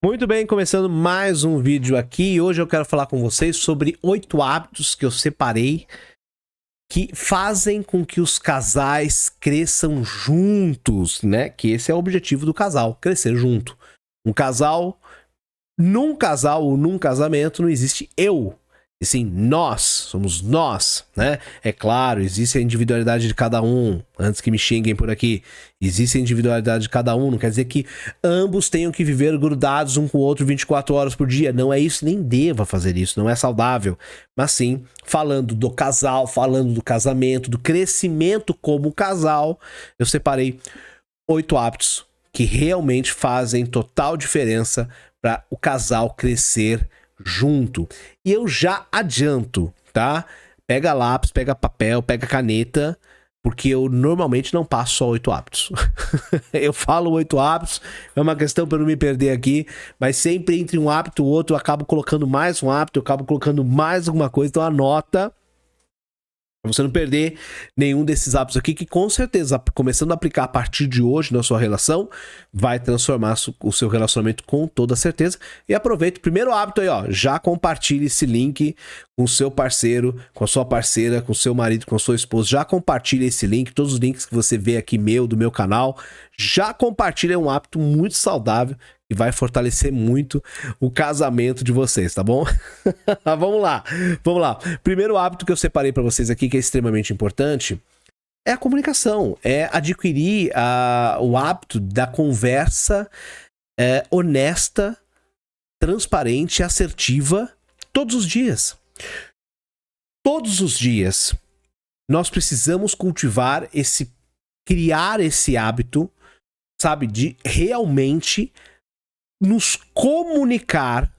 Muito bem, começando mais um vídeo aqui e hoje eu quero falar com vocês sobre 8 hábitos que eu separei que fazem com que os casais cresçam juntos, né? Que esse é o objetivo do casal, crescer junto. Num casal ou num casamento não existe eu, e sim nós, somos nós, né? É claro, existe a individualidade de cada um, antes que me xinguem por aqui, existe a individualidade de cada um, não quer dizer que ambos tenham que viver grudados um com o outro 24 horas por dia, não é isso, nem deva fazer isso, não é saudável, mas sim, falando do casal, falando do casamento, do crescimento como casal, eu separei 8 hábitos que realmente fazem total diferença para o casal crescer junto. E eu já adianto, tá? Pega lápis, pega papel, pega caneta, porque eu normalmente não passo só 8 hábitos. Eu falo 8 hábitos, é uma questão para não me perder aqui, mas sempre entre um hábito e outro eu acabo colocando mais um hábito, eu acabo colocando mais alguma coisa, então anota para você não perder nenhum desses hábitos aqui, que com certeza, começando a aplicar a partir de hoje na sua relação, vai transformar o seu relacionamento com toda certeza. E aproveita o primeiro hábito aí, ó, já compartilhe esse link com o seu parceiro, com a sua parceira, com o seu marido, com a sua esposa, já compartilha esse link, todos os links que você vê aqui do meu canal, já compartilha, é um hábito muito saudável e vai fortalecer muito o casamento de vocês, tá bom? Vamos lá. Primeiro hábito que eu separei para vocês aqui, que é extremamente importante, é a comunicação. É adquirir o hábito da conversa honesta, transparente, assertiva, todos os dias. Todos os dias. Nós precisamos criar esse hábito, sabe, de realmente nos comunicar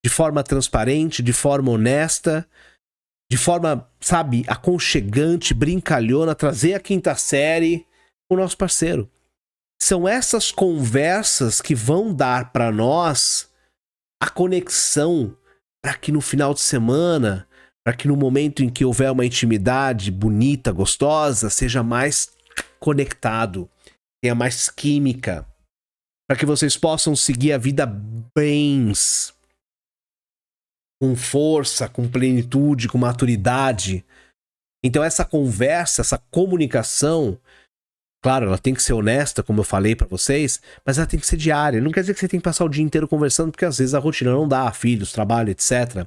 de forma transparente, de forma honesta, de forma, sabe, aconchegante, brincalhona, trazer a quinta série o nosso parceiro. São essas conversas que vão dar para nós a conexão para que no final de semana, para que no momento em que houver uma intimidade bonita, gostosa, seja mais conectado, tenha mais química, para que vocês possam seguir a vida bens, com força, com plenitude, com maturidade. Então essa conversa, essa comunicação, claro, ela tem que ser honesta, como eu falei para vocês, mas ela tem que ser diária. Não quer dizer que você tem que passar o dia inteiro conversando, porque às vezes a rotina não dá, filhos, trabalho, etc.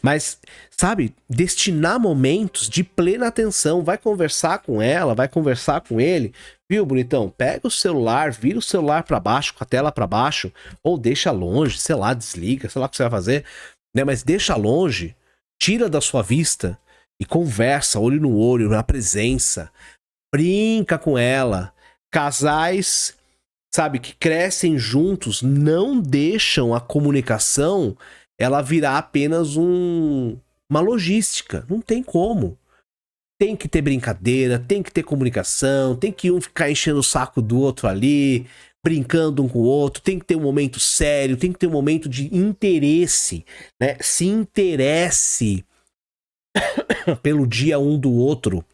Mas, sabe, destinar momentos de plena atenção. Vai conversar com ela, vai conversar com ele. Viu, bonitão? Pega o celular, vira o celular para baixo, com a tela para baixo, ou deixa longe, sei lá, desliga, sei lá o que você vai fazer, né? Mas deixa longe, tira da sua vista e conversa, olho no olho, na presença. Brinca com ela. Casais, sabe, que crescem juntos, não deixam a comunicação ela virar apenas uma logística. Não tem como. Tem que ter brincadeira, tem que ter comunicação, tem que um ficar enchendo o saco do outro ali, brincando um com o outro, tem que ter um momento sério, tem que ter um momento de interesse, né? Se interesse pelo dia um do outro.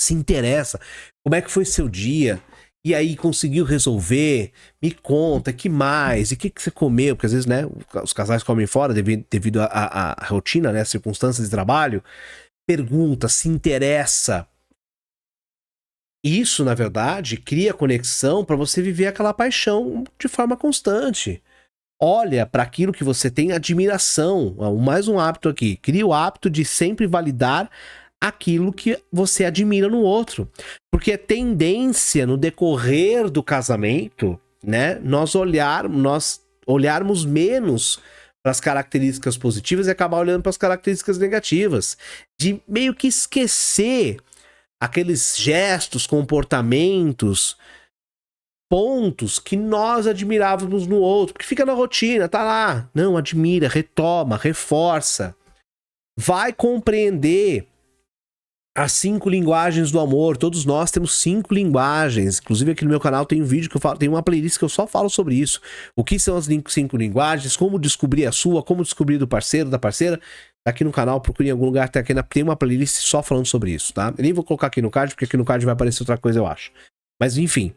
Se interessa. Como é que foi seu dia? E aí, conseguiu resolver? Me conta, que mais? E o que você comeu? Porque às vezes, né, os casais comem fora devido à rotina, né, circunstâncias de trabalho. Pergunta, se interessa. Isso, na verdade, cria conexão para você viver aquela paixão de forma constante. Olha para aquilo que você tem admiração. Mais um hábito aqui. Cria o hábito de sempre validar aquilo que você admira no outro. Porque é tendência no decorrer do casamento, né, nós olharmos menos para as características positivas e acabar olhando para as características negativas. De meio que esquecer aqueles gestos, comportamentos, pontos que nós admirávamos no outro. Porque fica na rotina, tá lá. Não, admira, retoma, reforça. Vai compreender as 5 linguagens do amor. Todos nós temos 5 linguagens. Inclusive aqui no meu canal tem um vídeo que eu falo, tem uma playlist que eu só falo sobre isso. O que são as 5 linguagens, como descobrir a sua, como descobrir do parceiro, da parceira. Tá aqui no canal, procure em algum lugar, tem uma playlist só falando sobre isso, tá? Eu nem vou colocar aqui no card, porque aqui no card vai aparecer outra coisa, eu acho. Mas enfim,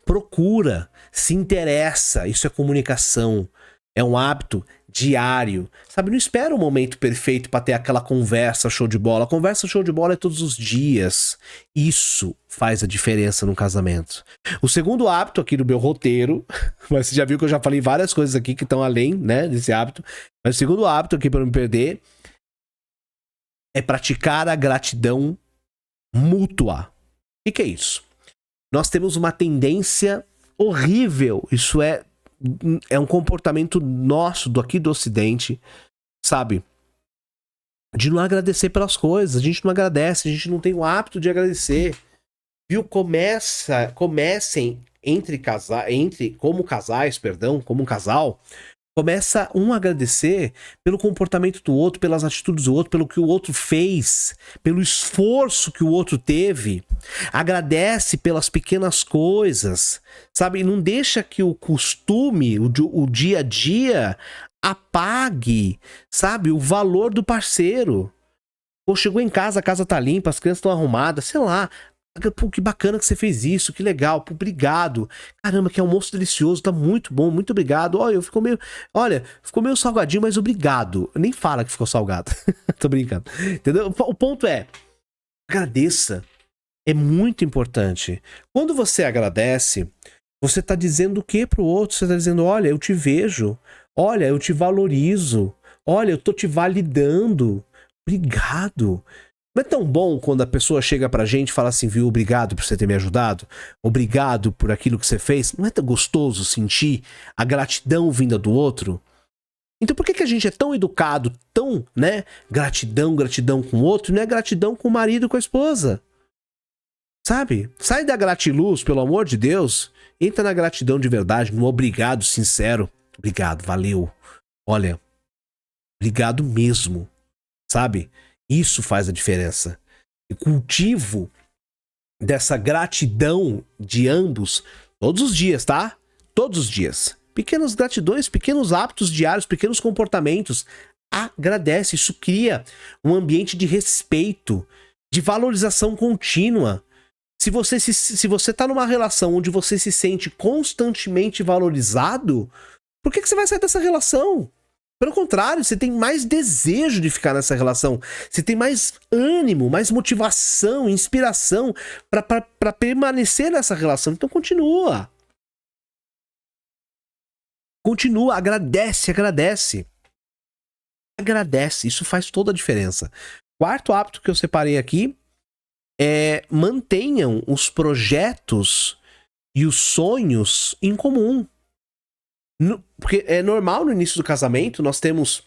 procura, se interessa, isso é comunicação, é um hábito diário, sabe? Não espera um momento perfeito para ter aquela conversa show de bola. A conversa show de bola é todos os dias. Isso faz a diferença no casamento. O segundo hábito aqui do meu roteiro, mas você já viu que eu já falei várias coisas aqui que estão além, né, desse hábito. Mas o segundo hábito aqui para não me perder é praticar a gratidão mútua. O que é isso? Nós temos uma tendência horrível, isso é um comportamento nosso, aqui do Ocidente, sabe? De não agradecer pelas coisas, a gente não agradece, a gente não tem o hábito de agradecer. Viu? Comecem como um casal, começa um a agradecer pelo comportamento do outro, pelas atitudes do outro, pelo que o outro fez, pelo esforço que o outro teve. Agradece pelas pequenas coisas, sabe? E não deixa que o costume, o dia a dia, apague, sabe? O valor do parceiro. Ou chegou em casa, a casa tá limpa, as crianças estão arrumadas, sei lá. Pô, que bacana que você fez isso, que legal, pô, obrigado. Caramba, que almoço delicioso, tá muito bom, muito obrigado. Ficou meio salgadinho, mas obrigado. Nem fala que ficou salgado. Tô brincando. Entendeu? O ponto é, agradeça. É muito importante. Quando você agradece, você tá dizendo o que pro outro? Você tá dizendo, olha, eu te vejo. Olha, eu te valorizo. Olha, eu tô te validando. Obrigado. Não é tão bom quando a pessoa chega pra gente e fala assim, viu, obrigado por você ter me ajudado, obrigado por aquilo que você fez. Não é tão gostoso sentir a gratidão vinda do outro? Então por que a gente é tão educado, tão, né, gratidão com o outro, não é gratidão com o marido, com a esposa? Sabe? Sai da gratiluz, pelo amor de Deus, entra na gratidão de verdade, no obrigado sincero. Obrigado, valeu. Olha, obrigado mesmo, sabe? Isso faz a diferença. O cultivo dessa gratidão de ambos, todos os dias, tá? Todos os dias. Pequenas gratidões, pequenos hábitos diários, pequenos comportamentos. Agradece, isso cria um ambiente de respeito, de valorização contínua. Se você tá numa relação onde você se sente constantemente valorizado, por que você vai sair dessa relação? Pelo contrário, você tem mais desejo de ficar nessa relação. Você tem mais ânimo, mais motivação, inspiração para permanecer nessa relação. Então continua. Continua, agradece. Agradece, isso faz toda a diferença. Quarto hábito que eu separei aqui é mantenham os projetos e os sonhos em comum. Porque é normal no início do casamento, nós temos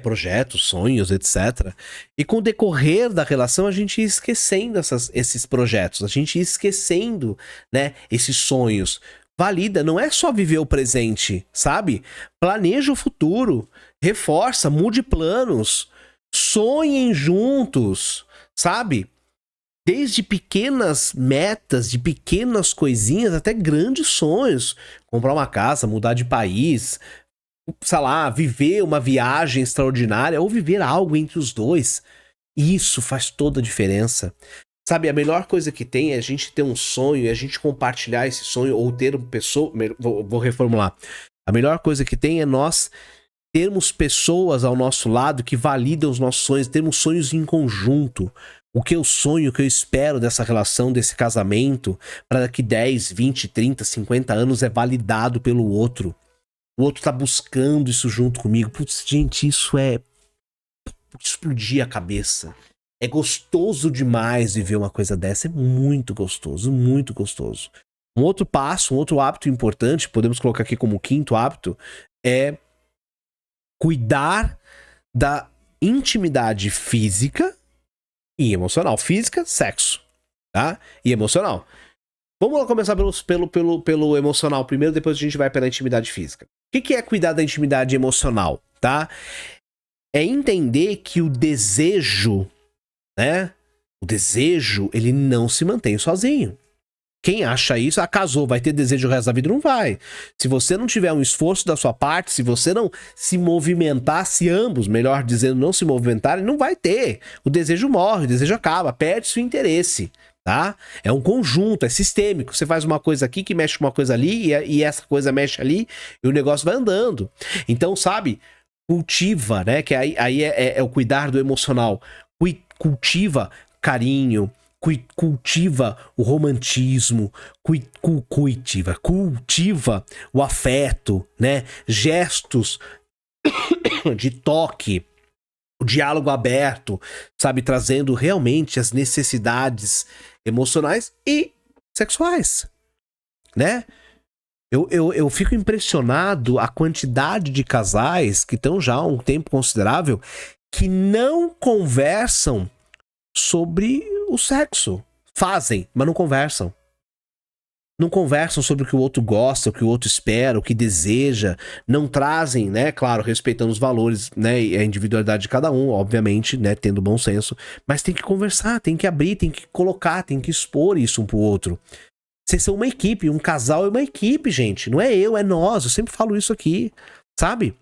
projetos, sonhos, etc. E com o decorrer da relação, a gente ia esquecendo esses projetos, a gente ia esquecendo, né, esses sonhos. Valida, não é só viver o presente, sabe? Planeja o futuro, reforça, mude planos, sonhem juntos, sabe? Desde pequenas metas, de pequenas coisinhas, até grandes sonhos. Comprar uma casa, mudar de país, sei lá, viver uma viagem extraordinária ou viver algo entre os dois. Isso faz toda a diferença. Sabe, a melhor coisa que tem é a gente ter um sonho e a gente compartilhar esse sonho ou ter uma pessoa... Vou reformular. A melhor coisa que tem é nós termos pessoas ao nosso lado que validam os nossos sonhos, termos sonhos em conjunto. O que eu sonho, o que eu espero dessa relação, desse casamento, para daqui 10, 20, 30, 50 anos é validado pelo outro. O outro tá buscando isso junto comigo. Putz, gente, isso é explodir a cabeça. É gostoso demais viver uma coisa dessa. É muito gostoso, muito gostoso. Um outro passo, um outro hábito importante, podemos colocar aqui como quinto hábito, é cuidar da intimidade física e emocional. Física, sexo, tá? E emocional. Vamos lá começar pelo emocional primeiro, depois a gente vai pela intimidade física. O que é cuidar da intimidade emocional, tá? É entender que o desejo, né? O desejo, ele não se mantém sozinho. Quem acha isso, casou, vai ter desejo o resto da vida? Não vai. Se você não tiver um esforço da sua parte, se você não se movimentar, se ambos, melhor dizendo, não se movimentarem, não vai ter. O desejo morre, o desejo acaba, perde seu interesse, tá? É um conjunto, é sistêmico. Você faz uma coisa aqui que mexe com uma coisa ali e essa coisa mexe ali e o negócio vai andando. Então, sabe, cultiva, né? Que aí é o cuidar do emocional. Cultiva carinho, cultiva o romantismo, cultiva o afeto, né? Gestos de toque, o diálogo aberto, sabe? Trazendo realmente as necessidades emocionais e sexuais, né? Eu fico impressionado a quantidade de casais que estão já há um tempo considerável que não conversam sobre o sexo. Fazem, mas não conversam. Não conversam sobre o que o outro gosta, o que o outro espera, o que deseja. Não trazem, né? Claro, respeitando os valores, né? E a individualidade de cada um, obviamente, né? Tendo bom senso. Mas tem que conversar, tem que abrir, tem que colocar, tem que expor isso um pro outro. Vocês são uma equipe, um casal é uma equipe, gente. Não é eu, é nós. Eu sempre falo isso aqui, sabe?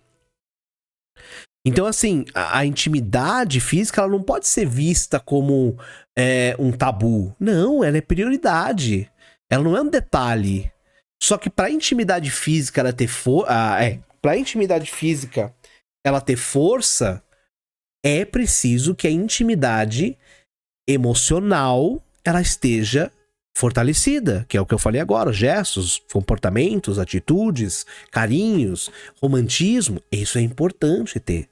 Então, assim, a intimidade física, ela não pode ser vista como um tabu. Não, ela é prioridade. Ela não é um detalhe. Só que pra intimidade física ela ter pra intimidade física ela ter força, é preciso que a intimidade emocional ela esteja fortalecida, que é o que eu falei agora, gestos, comportamentos, atitudes, carinhos, romantismo, isso é importante ter.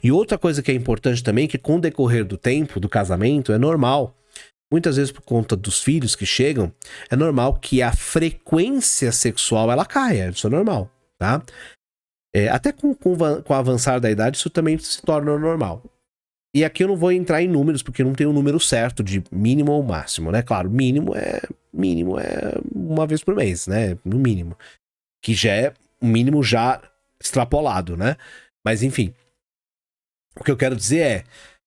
E outra coisa que é importante também, que com o decorrer do tempo, do casamento, é normal, muitas vezes por conta dos filhos que chegam, é normal que a frequência sexual ela caia, isso é normal, tá? Até com o avançar da idade, isso também se torna normal. E aqui eu não vou entrar em números, porque não tem um número certo de mínimo ou máximo, né? Claro, mínimo é uma vez por mês, né? No mínimo. Que já é um mínimo já extrapolado, né? Mas enfim. O que eu quero dizer é,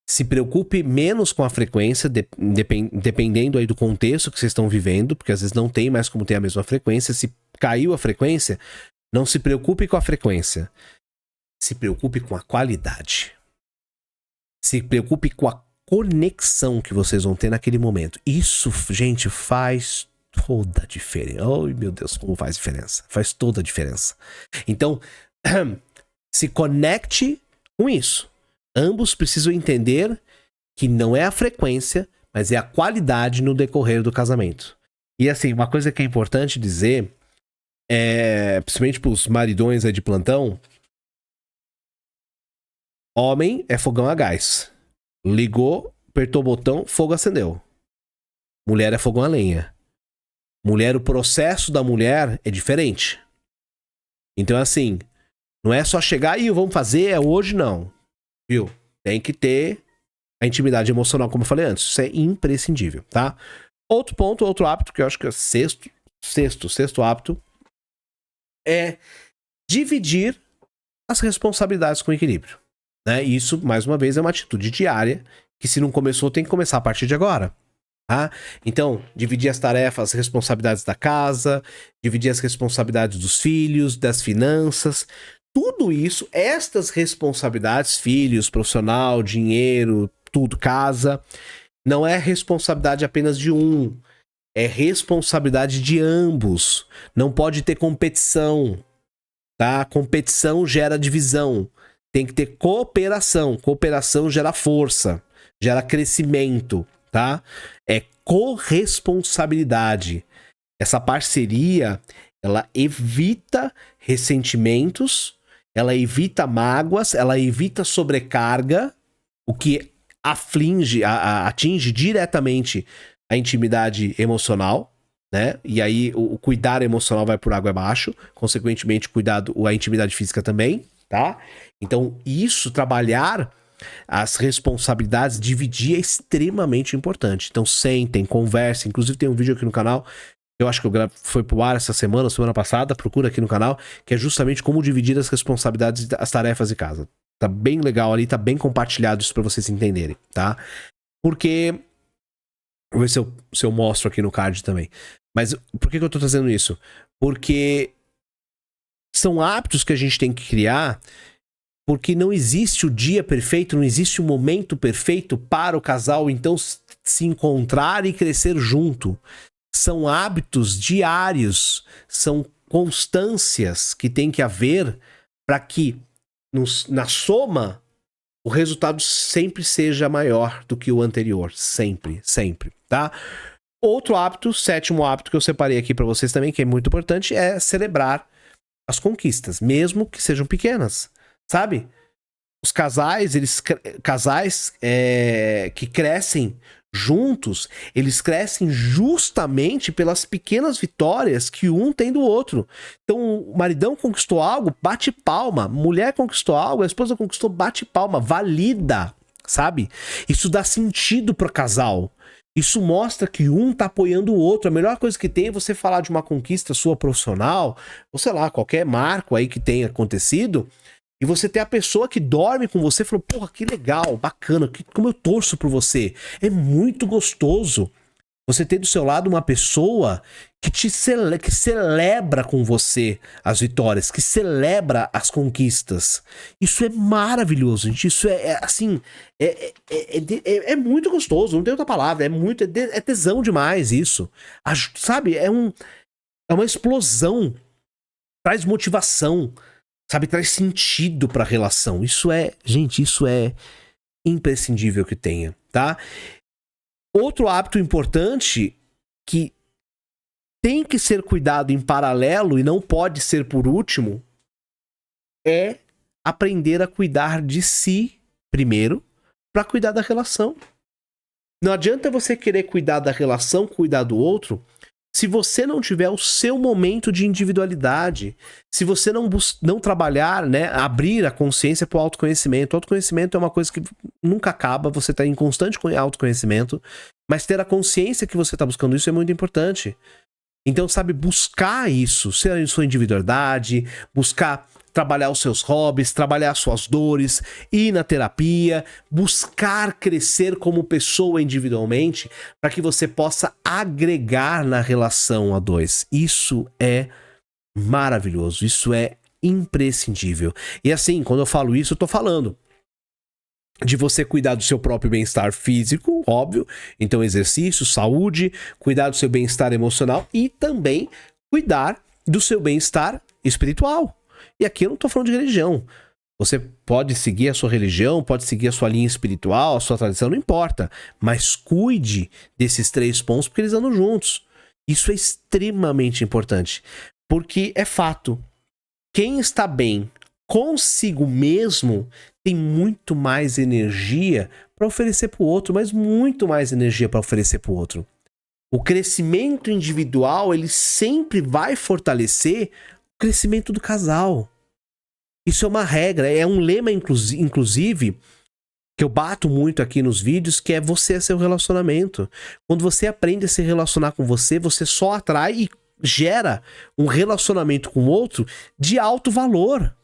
se preocupe menos com a frequência, dependendo aí do contexto que vocês estão vivendo, porque às vezes não tem mais como ter a mesma frequência. Se caiu a frequência, não se preocupe com a frequência. Se preocupe com a qualidade. Se preocupe com a conexão que vocês vão ter naquele momento. Isso, gente, faz toda a diferença. Ai, meu Deus, como faz diferença. Faz toda a diferença. Então, se conecte com isso. Ambos precisam entender que não é a frequência, mas é a qualidade no decorrer do casamento. E assim, uma coisa que é importante dizer, principalmente pros maridões aí de plantão, homem é fogão a gás. Ligou, apertou o botão, fogo acendeu. Mulher é fogão a lenha. Mulher, o processo da mulher é diferente. Então, assim, não é só chegar e vamos fazer, é hoje, não. Viu? Tem que ter a intimidade emocional, como eu falei antes. Isso é imprescindível, tá? Outro ponto, outro hábito, que eu acho que é sexto hábito, é dividir as responsabilidades com equilíbrio. Né? Isso, mais uma vez, é uma atitude diária que, se não começou, tem que começar a partir de agora. Tá? Então, dividir as tarefas, as responsabilidades da casa, dividir as responsabilidades dos filhos, das finanças. Tudo isso, estas responsabilidades, filhos, profissional, dinheiro, tudo, casa, não é responsabilidade apenas de um. É responsabilidade de ambos. Não pode ter competição. Tá? Competição gera divisão. Tem que ter cooperação. Cooperação gera força, gera crescimento, tá? É corresponsabilidade. Essa parceria, ela evita ressentimentos, ela evita mágoas, ela evita sobrecarga, o que atinge diretamente a intimidade emocional, né? E aí o cuidar emocional vai por água abaixo, consequentemente a intimidade física também, tá? Então isso, trabalhar as responsabilidades, dividir é extremamente importante. Então sentem, conversem. Inclusive tem um vídeo aqui no canal, eu acho que foi pro ar essa semana, semana passada, procura aqui no canal, que é justamente como dividir as responsabilidades, as tarefas de casa. Tá bem legal ali, tá bem compartilhado isso pra vocês entenderem, tá? Porque... Vou ver se eu mostro aqui no card também. Mas por que eu tô trazendo isso? Porque são hábitos que a gente tem que criar, porque não existe o dia perfeito, não existe o momento perfeito para o casal. Então, se encontrar e crescer junto. São hábitos diários, são constâncias que tem que haver para que na soma o resultado sempre seja maior do que o anterior. Sempre, sempre, tá? Outro hábito, 7º hábito que eu separei aqui para vocês também, que é muito importante, é celebrar as conquistas, mesmo que sejam pequenas, sabe? Os casais, que crescem juntos, eles crescem justamente pelas pequenas vitórias que um tem do outro. Então, o maridão conquistou algo, bate palma. Mulher conquistou algo, a esposa conquistou, bate palma. Valida, sabe? Isso dá sentido pro casal. Isso mostra que um tá apoiando o outro. A melhor coisa que tem é você falar de uma conquista sua profissional, ou sei lá, qualquer marco aí que tenha acontecido, e você ter a pessoa que dorme com você e falou, porra, que legal, bacana, como eu torço por você. É muito gostoso você ter do seu lado uma pessoa que que celebra com você as vitórias, que celebra as conquistas. Isso é maravilhoso, gente. Isso assim, é muito gostoso, não tem outra palavra, é tesão demais isso. Sabe, é uma explosão, traz motivação, sabe, traz sentido pra relação. Gente, isso é imprescindível que tenha, tá? Outro hábito importante que tem que ser cuidado em paralelo e não pode ser por último é aprender a cuidar de si primeiro para cuidar da relação. Não adianta você querer cuidar da relação, cuidar do outro, se você não tiver o seu momento de individualidade, se você não trabalhar, né, abrir a consciência para o autoconhecimento. O autoconhecimento é uma coisa que nunca acaba, você está em constante autoconhecimento, mas ter a consciência que você está buscando isso é muito importante. Então, sabe, buscar isso, ser a sua individualidade, buscar trabalhar os seus hobbies, trabalhar as suas dores, ir na terapia, buscar crescer como pessoa individualmente, para que você possa agregar na relação a dois. Isso é maravilhoso, isso é imprescindível. E assim, quando eu falo isso, eu tô falando de você cuidar do seu próprio bem-estar físico, óbvio, então exercício, saúde, cuidar do seu bem-estar emocional e também cuidar do seu bem-estar espiritual. E aqui eu não tô falando de religião. Você pode seguir a sua religião, pode seguir a sua linha espiritual, a sua tradição, não importa. Mas cuide desses 3 pontos porque eles andam juntos. Isso é extremamente importante. Porque é fato, quem está bem consigo mesmo tem muito mais energia para oferecer para o outro, mas muito mais energia para oferecer para o outro. O crescimento individual, ele sempre vai fortalecer o crescimento do casal. Isso é uma regra, é um lema, inclusive, que eu bato muito aqui nos vídeos, que é você é seu relacionamento. Quando você aprende a se relacionar com você, você só atrai e gera um relacionamento com o outro de alto valor.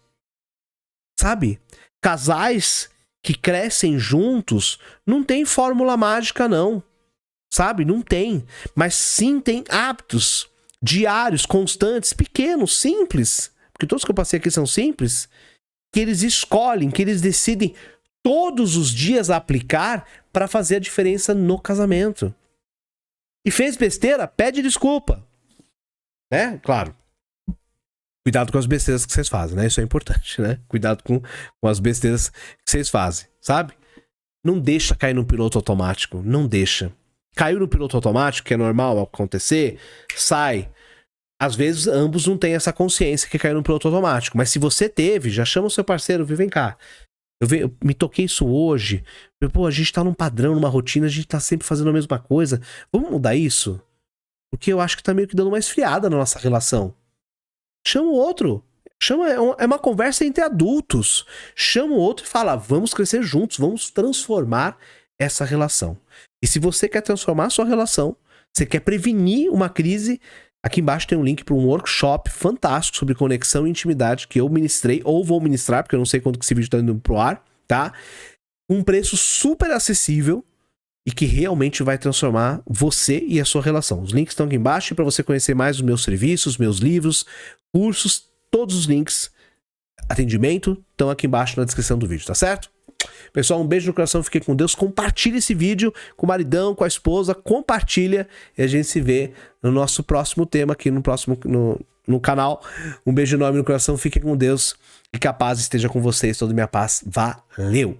Sabe? Casais que crescem juntos não tem fórmula mágica, não. Sabe? Não tem. Mas sim tem hábitos diários, constantes, pequenos, simples. Porque todos que eu passei aqui são simples. Que eles escolhem, que eles decidem todos os dias aplicar para fazer a diferença no casamento. E fez besteira? Pede desculpa. Né? Claro. Cuidado com as besteiras que vocês fazem, né? Isso é importante, né? Cuidado com as besteiras que vocês fazem, sabe? Não deixa cair no piloto automático. Não deixa. Caiu no piloto automático, que é normal acontecer, sai. Às vezes, ambos não têm essa consciência que caiu no piloto automático. Mas se você teve, já chama o seu parceiro, vem cá. Eu me toquei isso hoje. Pô, a gente tá num padrão, numa rotina, a gente tá sempre fazendo a mesma coisa. Vamos mudar isso? Porque eu acho que tá meio que dando uma esfriada na nossa relação. Chama o outro. É uma conversa entre adultos. Chama o outro e fala, vamos crescer juntos, vamos transformar essa relação. E se você quer transformar a sua relação, você quer prevenir uma crise, aqui embaixo tem um link para um workshop fantástico sobre conexão e intimidade que eu ministrei, ou vou ministrar, porque eu não sei quanto que esse vídeo tá indo pro ar, tá? Um preço super acessível e que realmente vai transformar você e a sua relação. Os links estão aqui embaixo para você conhecer mais os meus serviços, meus livros, cursos, todos os links, atendimento, estão aqui embaixo na descrição do vídeo, tá certo? Pessoal, um beijo no coração, fiquem com Deus. Compartilha esse vídeo com o maridão, com a esposa, compartilha e a gente se vê no nosso próximo tema aqui no canal. Um beijo enorme no coração, fiquem com Deus e que a paz esteja com vocês, toda minha paz. Valeu!